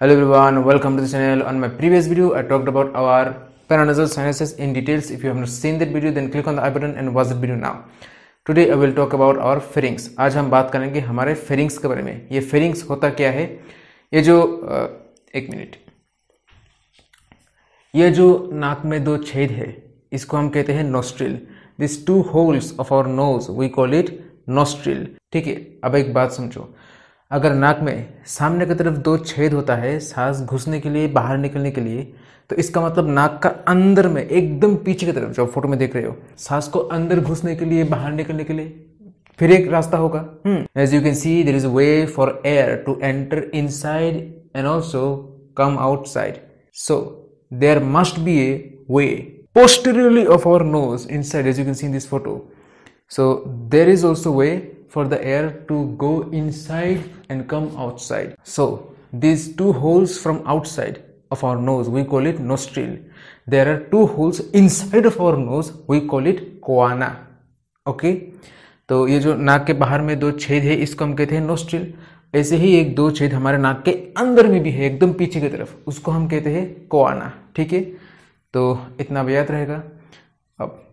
Hello everyone, welcome to the channel. On my previous video, I talked about our paranasal sinuses in details. If you have not seen that video, then click on the I button and watch that video now. Today I will talk about our pharynx. आज हम बात करेंगे हमारे pharynx के बारे में. ये pharynx होता क्या है? ये जो एक मिनट, ये जो नाक में दो छेद है, इसको हम कहते हैं nostril. These two holes of our nose, we call it nostril. ठीक है. अब एक बात समझो. अगर नाक में सामने की तरफ दो छेद होता है सांस घुसने के लिए, बाहर निकलने के लिए, तो इसका मतलब नाक का अंदर में एकदम पीछे की तरफ, जो फोटो में देख रहे हो, सांस को अंदर घुसने के लिए, बाहर निकलने के लिए फिर एक रास्ता होगा. As you can see there is a way for air to enter inside and also come outside. So there must be a way posteriorly of our nose inside, as you can see in this photo. So there is also way for the air to go inside and come outside. So these two holes from outside of our nose, we call it nostril. There are two holes inside of our nose, we call it choana. Okay, तो ये जो नाक के बाहर में दो छेद है, इसको हम कहते हैं nostril. ऐसे ही एक दो छेद हमारे नाक के अंदर में भी है, एकदम पीछे की तरफ, उसको हम कहते हैं choana. ठीक है, तो इतना भी याद रहेगा. अब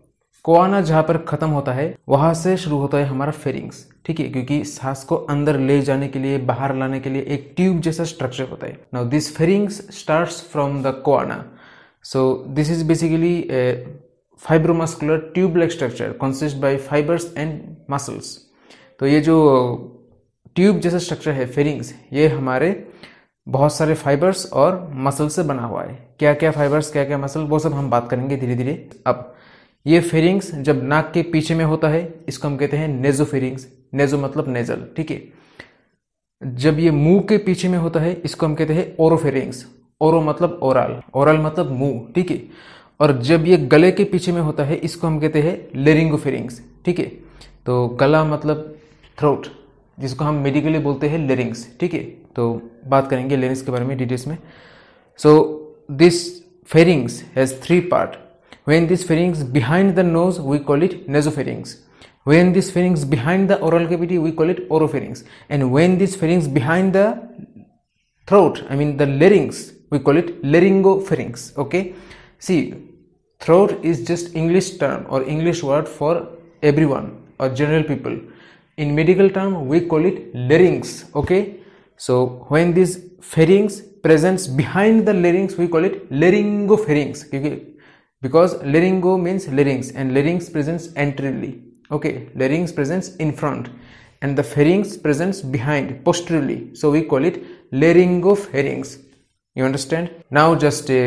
कोआना जहां पर खत्म होता है वहां से शुरू होता है हमारा फेरिंग्स. ठीक है, क्योंकि सांस को अंदर ले जाने के लिए, बाहर लाने के लिए एक ट्यूब जैसा स्ट्रक्चर होता है. Now this pharynx starts from the choana. So this is basically fibromuscular tube like structure consist by fibers and muscles. तो ये जो ट्यूब जैसा स्ट्रक्चर है फेरिंग्स, ये हमारे बहुत सारे फाइबर्स और मसल से बना हुआ है. क्या क्या फाइबर्स, क्या क्या मसल, वो सब हम बात करेंगे धीरे धीरे. अब ये फेरिंग्स जब नाक के पीछे में होता है, इसको हम कहते हैं नेजोफेरिंग्स. नेजो मतलब नेजल. ठीक है. जब ये मुंह के पीछे में होता है, इसको हम कहते हैं ओरोफेरिंग्स. ओरो मतलब ओरल, ओरल मतलब मुंह. ठीक है. और जब ये गले के पीछे में होता है, इसको हम कहते हैं लेरिंगोफेरिंग्स. ठीक है. तो गला मतलब थ्रोट, जिसको हम मेडिकली बोलते हैं लेरिंग्स. ठीक है. तो बात करेंगे लेरिंग्स के बारे में डिटेल्स में. So this pharynx has three parts. When this pharynx behind the nose, we call it nasopharynx. When this pharynx behind the oral cavity, we call it oropharynx. And when this pharynx behind the throat, I mean the larynx, we call it laryngopharynx. Okay. See, throat is just English term or English word for everyone or general people. In medical term, we call it larynx. Okay. So when this pharynx presents behind the larynx, we call it laryngopharynx. Because laryngo means larynx and larynx presents anteriorly. Okay, larynx presents in front and the pharynx presents behind posteriorly. So we call it laryngopharynx. You understand? Now just a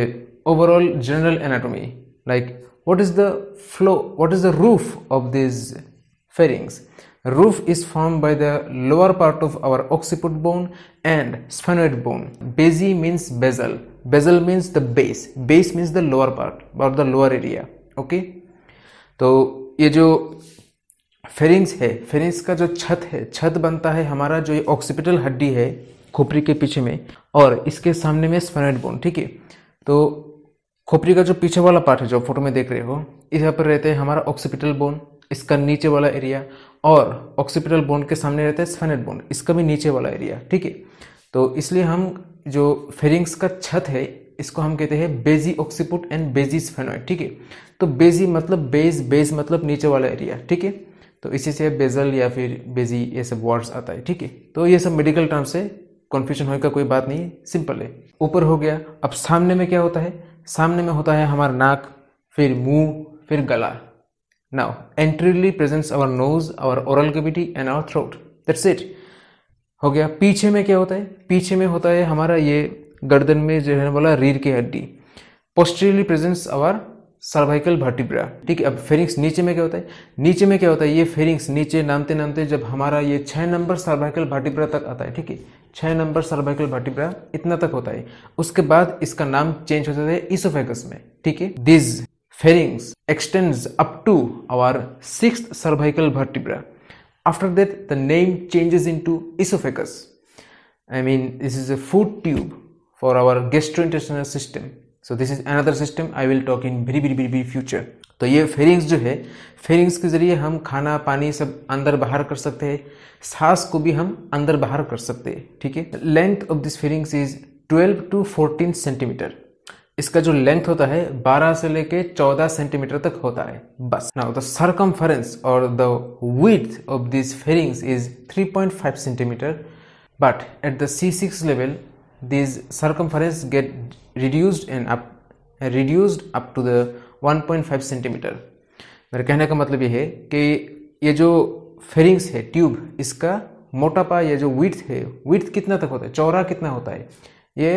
overall general anatomy. Like what is the flow? What is the roof of this pharynx? Roof is formed by the lower part of our occiput bone and sphenoid bone. Basi means basal. Basal means the base. Base means the lower part or the lower area. Okay. तो ये जो pharynx है, pharynx का जो छत है, छत बनता है हमारा जो ये ऑक्सीपिटल हड्डी है खोपड़ी के पीछे में, और इसके सामने में स्फेनोइड बोन. ठीक है. तो खोपड़ी का जो पीछे वाला पार्ट है, जो फोटो में देख रहे हो, यहाँ पर रहते हैं हमारा ऑक्सीपिटल बोन, इसका नीचे वाला एरिया, और ऑक्सीपिटल बोन के सामने रहता है स्फेनोइड बोन, इसका भी नीचे वाला एरिया. ठीक है. तो इसलिए हम जो फेरिंग्स का छत है, इसको हम कहते हैं बेजी ऑक्सीपुट एंड बेजी स्फेनोइड. ठीक है. तो बेजी मतलब बेस, बेस मतलब नीचे वाला एरिया. ठीक है. तो इसी से बेजल या फिर बेजी ये सब वर्ड्स आता है. ठीक है. तो ये सब मेडिकल टर्म से कंफ्यूजन होने का कोई बात नहीं है, सिंपल है. ऊपर हो गया. अब सामने में क्या होता है? सामने में होता है हमारा नाक, फिर मुंह, फिर गला. Now, anteriorly presents our nose, our oral cavity and our throat. That's it. हो गया. पीछे में क्या होता है? पीछे में होता है हमारा ये गर्दन में जो है वाला रीढ़ की हड्डी. Posteriorly presents our cervical vertebra. ठीक है. अब फेरिंग्स नीचे में क्या होता है? नीचे में क्या होता है? ये फेरिंग्स नीचे नामते नामते जब हमारा ये 6 नंबर सर्वाइकल वर्टिब्रा तक आता है. ठीक है. 6 नंबर सर्वाइकल वर्टिब्रा इतना तक होता है. उसके बाद इसका नाम चेंज हो जाता है इसोफेगस में. ठीक है. This pharynx extends up to our 6th cervical vertebra. After that, the name changes into esophagus. I mean, this is a food tube for our gastrointestinal system. So this is another system I will talk in very future. तो ये pharynx जो है, pharynx के जरिए हम खाना पानी सब अंदर बाहर कर सकते हैं, सांस को भी हम अंदर बाहर कर सकते हैं. ठीक है. Length of this pharynx is 12 to 14 centimetre. इसका जो लेंथ होता है 12 से लेके 14 सेंटीमीटर तक होता है बस। नाउ द सर्कमफरेंस और the width of this pharynx is 3.5 centimetre, but at the C6 level this circumference get reduced up to the 1.5 centimetre. मेरे कहने का मतलब ये है कि ये जो फेरिंग्स है ट्यूब, इसका मोटापा या जो विड्थ है, विड्थ कितना तक होता है, चौड़ा कितना होता है, ये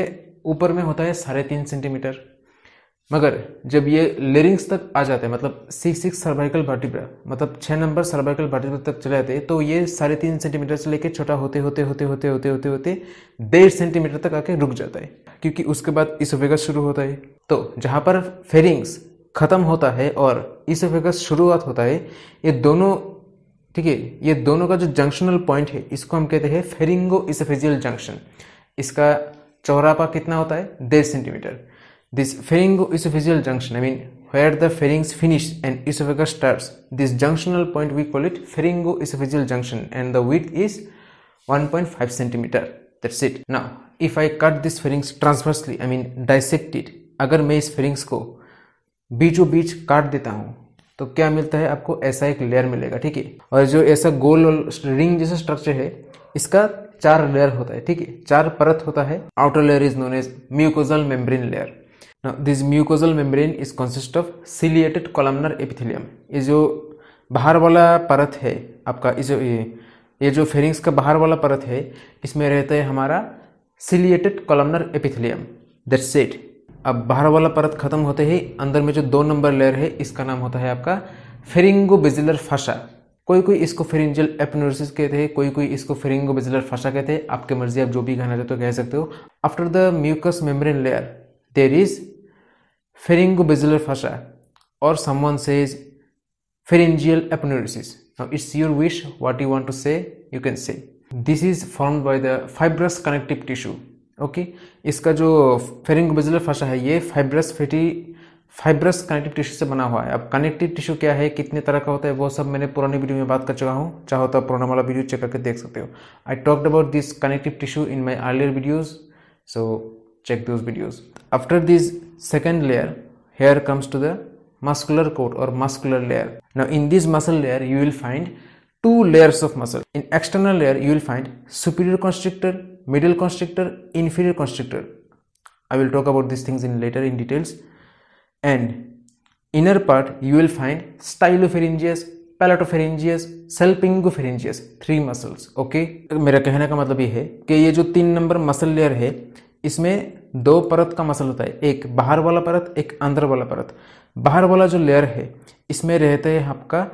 ऊपर में होता है 3.5 सेंटीमीटर। मगर जब ये लेरिंग्स तक आ जाता है, मतलब C6 सर्वाइकल वर्टिब्रा, मतलब 6 नंबर सर्वाइकल वर्टिब्रा तक चले जाते हैं, तो ये 3.5 सेंटीमीटर से लेकर छोटा होते होते होते होते होते होते होते 1.5 सेंटीमीटर तक आके रुक जाता है, क्योंकि उसके बाद इसोफेगस शुरू होता है। तो जहाँ पर फेरिंग्स खत्म होता है और इसोफेगस शुरुआत होता है, ये दोनों, ठीक है, ये दोनों का जो जंक्शनल पॉइंट है, इसको हम कहते हैं फेरिंगो इसोफेजियल जंक्शन। इसका चौरापा कितना होता है, 1.5 centimetre. This pharyngoesophageal junction, I mean where the pharynx finish and esophagus starts, this junctional point we call it pharyngoesophageal junction and the width is 1.5 centimeter. That's it. Now if I cut this pharynx transversely, I mean dissect it, अगर मैं इस pharynx को बीचों बीच काट देता हूँ तो क्या मिलता है आपको, ऐसा एक लेयर मिलेगा, ठीक है। और जो ऐसा गोल रिंग जैसा स्ट्रक्चर है, इसका 4 लेयर होता है, ठीक है, 4 परत होता है। Outer layer is known as mucosal membrane layer. Now this mucosal membrane is consist of ciliated columnar epithelium। ये जो बाहर वाला परत है आपका, ये जो फेरिंग्स का बाहर वाला परत है, इसमें रहता है हमारा ciliated columnar epithelium। That's it। अब बाहर वाला परत खत्म होते ही अंदर में जो 2 नंबर लेयर है, इसका नाम होता है आपका फेरिंगोबेसिलर फाशा। कोई इसको फेरिंजियल एपिनोरिसिस कहते हैं, कोई इसको फेरिंगोबेसिलर फाशा कहते हैं, आपके मर्जी, आप जो भी कहना चाहते हो कह सकते हो। After the mucous membrane layer there is pharyngobasilar fascia, or someone says pharyngeal aponeurosis. Now it's your wish what you want to say, you can say. This is formed by the fibrous connective tissue. Okay, इसका जो pharyngobasilar fascia है, ये fibrous connective tissue से बना हुआ है। अब connective tissue क्या है, कितने तरह का होता है, वो सब मैंने पुराने वीडियो में बात कर चुका हूँ, चाहो तो पुराना वाला वीडियो चेक करके देख सकते हो। I talked about this connective tissue in my earlier videos, so check those videos. After this second layer, here comes to the muscular coat or muscular layer. Now in this muscle layer you will find 2 layers of muscle. In external layer you will find superior constrictor, middle constrictor, inferior constrictor. I will talk about these things in later in details. And inner part you will find stylopharyngeus, palatopharyngeus, salpingopharyngeus, 3 muscles. Okay, मेरा कहने का मतलब ये है कि ये जो 3 number muscle layer है, इसमें 2 परत का मसल होता है, एक बाहर वाला परत, एक अंदर वाला परत। बाहर वाला जो लेयर है, इसमें रहता है आपका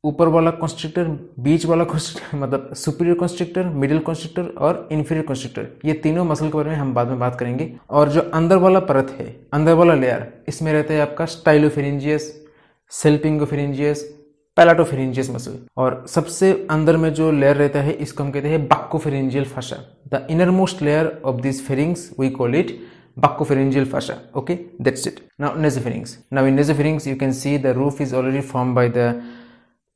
ऊपर वाला कॉन्स्ट्रिक्टर, बीच वाला कॉन्स्ट्रिक्टर, मतलब सुपीरियर कॉन्स्ट्रिक्टर, मिडिल कॉन्स्ट्रिक्टर और इन्फीरियर कॉन्स्ट्रिक्टर। ये तीनों मसल के बारे में हम बाद में बात करेंगे। और जो अंदर वाला परत है, अंदर वाला लेयर, इसमें रहता है आपका स्टाइलोफेरिंजियस, सेल्पिंगोफेरिंजियस, पैलाटोफेरिंजियस मसल। और सबसे अंदर में जो लेयर रहता है, इसको हम कहते हैं buccopharyngeal fascia. The innermost layer of this pharynx we call it buccopharyngeal fascia. Okay, that's it. Now nasopharynx. Now in nasopharynx you can see the roof is already form by the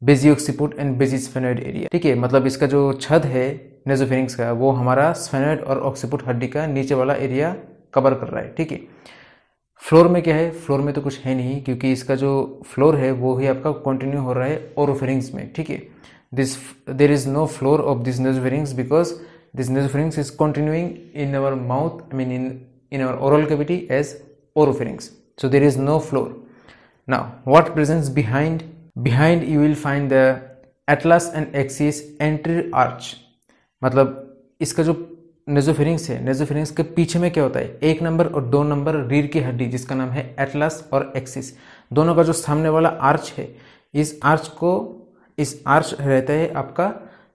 basiocciput and basisphenoid area. ठीक है, मतलब इसका जो छत है नेसोफेरिंग्स का, वो हमारा स्फेनोइड और ऑक्सिपुट हड्डी का नीचे वाला एरिया कवर कर रहा है। ठीक है, फ्लोर में क्या है, फ्लोर में तो कुछ है नहीं, क्योंकि इसका जो फ्लोर है वो ही आपका कंटिन्यू हो रहा है ओरोफेरिंग्स में। ठीक है, there is no floor of this nasopharynx because this nasopharynx is continuing in our mouth, I mean in our oral cavity as oropharynx, so there is no floor. Now what presents behind you will find the atlas and axis anterior arch। मतलब इसका जो नेसोफेरिंग्स है, नेसोफेरिंग्स के पीछे में क्या होता है, 1 नंबर और 2 नंबर रीढ़ की हड्डी, जिसका नाम है एटलस और एक्सिस, दोनों का जो सामने वाला आर्च है, इस आर्च रहता है आपका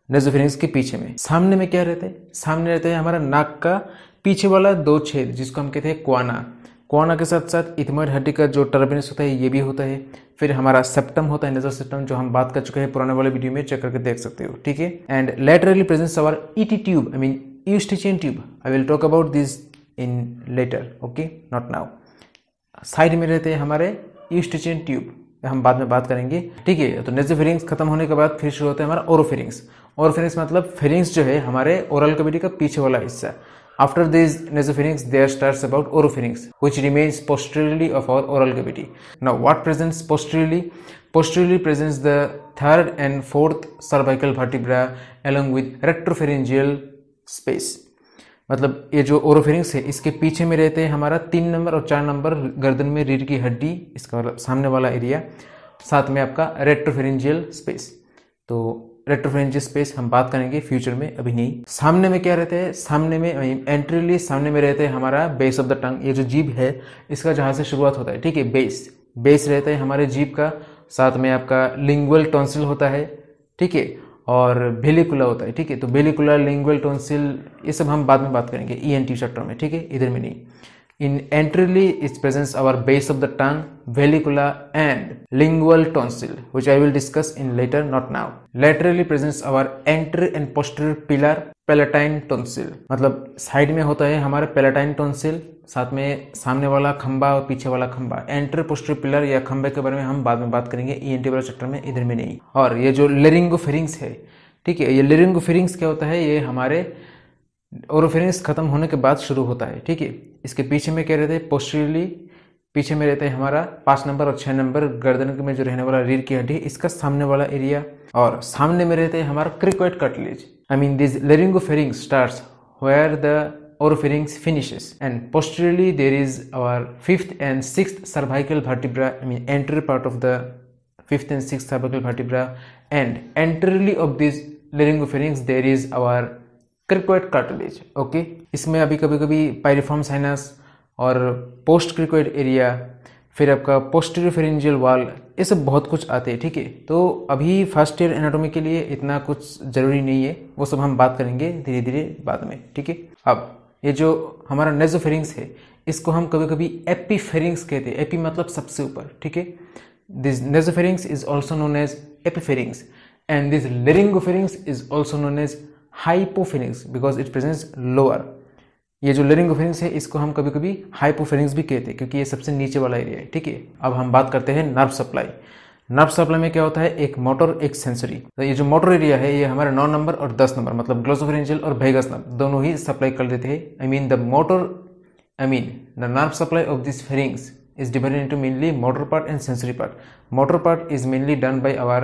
नेसोफेरिंग्स के पीछे में। सामने में क्या रहता है, सामने रहता है हमारा नाक का पीछे वाला 2 छेद, जिसको हम कहते हैं क्वाना। क्वाना के साथ साथ इथमोइड हड्डी का जो टर्बिनस होता है, ये भी होता है। फिर हमारा सेप्टम होता है, नेजल सेप्टम, जो हम बात कर चुके हैं पुराने वाले वीडियो में, चेक करके देख सकते हो। ठीक है, and laterally presents our ET tube, I mean eustachian tube. I will talk about this in later, okay, not now. Side में रहते हैं हमारे यूस्टिचियन ट्यूब, हम बाद में बात करेंगे। ठीक है, तो नेसोफेरिंग्स खत्म होने के बाद फिर शुरू होता है हमारा ओरोफेरिंग्स। ओरोफेरिंग्स मतलब फेरिंग्स जो है हमारे ओरल कैविटी का पीछे वाला हिस्सा। After these nasopharynx, there starts about oropharynx, which remains posteriorly of our oral cavity. Now, what presents posteriorly? Posteriorly presents the third and fourth cervical vertebra along with retropharyngeal space. मतलब ये जो ओरोफेरिंक्स है इसके पीछे में रहते हैं हमारा 3 नंबर और 4 नंबर गर्दन में रीढ़ की हड्डी, इसका मतलब सामने वाला एरिया, साथ में आपका रेट्रोफेरिंजियल स्पेस। तो रेट्रोफेरिंजियल स्पेस हम बात करेंगे फ्यूचर में, अभी नहीं। सामने में क्या रहते हैं? सामने में एंट्रीली सामने में रहते हैं हमारा बेस ऑफ द टंग, ये जो जीभ है इसका जहां से शुरुआत होता है, ठीक है, बेस रहता है हमारे जीभ का, साथ में आपका लिंगुअल टॉन्सिल होता है, ठीक है, और वेलिकुला होता है, ठीक है। तो वेलिकुला, लिंगुअल टॉन्सिल, ये सब हम बाद में बात करेंगे ईएनटी चैप्टर में, ठीक है, इधर में नहीं। In anteriorly is presents our base of the tongue, velicula and lingual tonsil, which I will discuss in later, not now. Laterally presents our anterior and posterior pillar, palatine tonsil. मतलब side में होता है हमारा palatine tonsil, साथ में सामने वाला खंबा और पीछे वाला खंबा। एंटीरियर पोस्टीरियर पिलर या खंबे के बारे में हम बाद में बात करेंगे ईएनटी वाला चैप्टर में, इधर में नहीं। और ये जो लेरिंगोफेरिंक्स है, ठीक है, ये लेरिंगोफेरिंक्स क्या होता है? ये हमारे ओरोफेरिंक्स खत्म होने के बाद शुरू होता है, ठीक है। इसके पीछे में क्या रहते हैं? पोस्टीरियरली पीछे में रहता है हमारा 5 नंबर और 6 नंबर गर्दन में जो रहने वाला रीढ़ की हड्डी, इसका सामने वाला एरिया, और सामने में रहते हैं हमारा cricoid cartilage. I mean this laryngopharynx starts where the oropharynx finishes, and posteriorly there is our 5th and 6th cervical vertebra, I mean anterior part of the 5th and 6th cervical vertebra, and anteriorly of this laryngopharynx there is our cricoid cartilage, okay। इसमें अभी कभी कभी पायरिफॉर्म sinus और post cricoid area, फिर आपका posterior pharyngeal wall, ये सब बहुत कुछ आते हैं, ठीक है। तो अभी फर्स्ट ईयर एनाटॉमी के लिए इतना कुछ जरूरी नहीं है, वो सब हम बात करेंगे धीरे धीरे बाद में, ठीक है। अब ये जो हमारा नेजोफेरिंक्स है इसको हम कभी कभी एपीफेरिंक्स कहते हैं। एपी मतलब सबसे ऊपर, ठीक है। This nasopharynx is also known as epipharynx, and this laryngopharynx is also known as hypopharynx because it presents lower. ये जो लेरिंगोफेरिंक्स है इसको हम कभी कभी हाइपोफेरिंक्स भी कहते हैं क्योंकि ये सबसे नीचे वाला एरिया है, ठीक है। अब हम बात करते हैं नर्व सप्लाई। नर्व सप्लाई में क्या होता है? एक मोटर, एक सेंसरी। तो ये जो मोटर एरिया है ये हमारा 9 नंबर और 10 नंबर मतलब ग्लोसोफेरिंजियल और वेगस नर्व दोनों ही सप्लाई कर देते हैं। The nerve supply of this pharynx is divided into mainly motor part and sensory part. Motor part is mainly done by our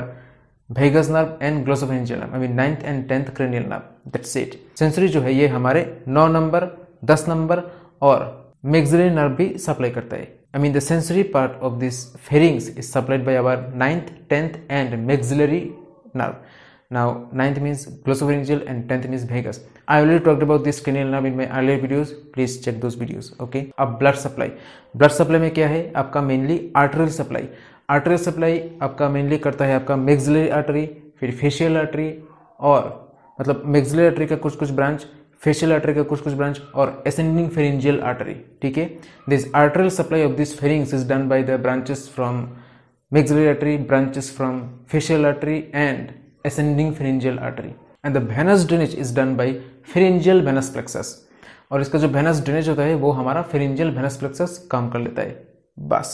vagus nerve and glossopharyngeal nerve, I mean 9th and 10th cranial nerve. That's it. Sensory जो है ये हमारे 9 number, 10 number और maxillary nerve भी supply करता है। I mean the sensory part of this pharynx is supplied by our 9th, 10th and maxillary nerve. Now 9th means glossopharyngeal and 10th means vagus. I already talked about this cranial nerve in my earlier videos. Please check those videos. Okay. अब blood supply. Blood supply में क्या है? आपका mainly arterial supply. Arterial supply आपका mainly करता है आपका maxillary artery, फिर facial artery और मतलब maxillary artery का कुछ कुछ ब्रांच, facial artery का कुछ कुछ ब्रांच और ascending pharyngeal artery. ठीक है. This arterial supply of this pharynx is done by the branches from maxillary artery, branches from facial artery and ascending pharyngeal artery, and the venous drainage is done by pharyngeal venous plexus. और इसका जो venous drainage होता है वो हमारा pharyngeal venous plexus काम कर लेता है। बस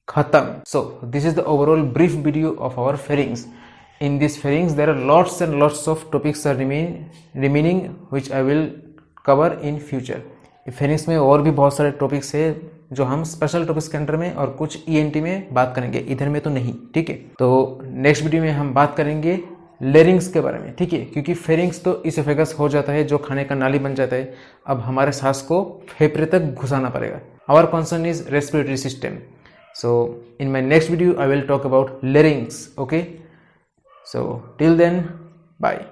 खत्म। So this is the overall brief video of our pharynx. In this pharynx there are lots and lots of topics are remaining which I will cover in future. pharynx में और भी बहुत सारे टॉपिक्स है जो हम स्पेशल टॉपिक्स के under में और कुछ ईएनटी में बात करेंगे, इधर में तो नहीं, ठीक है। तो नेक्स्ट वीडियो में हम बात करेंगे लेरिंग्स के बारे में, ठीक है, क्योंकि फेरिंग्स तो इसोफेगस हो जाता है जो खाने का नाली बन जाता है। अब हमारे सांस को फेफड़े तक घुसाना पड़ेगा। Our concern is respiratory system. So in my next video I will talk about larynx, okay. So till then bye.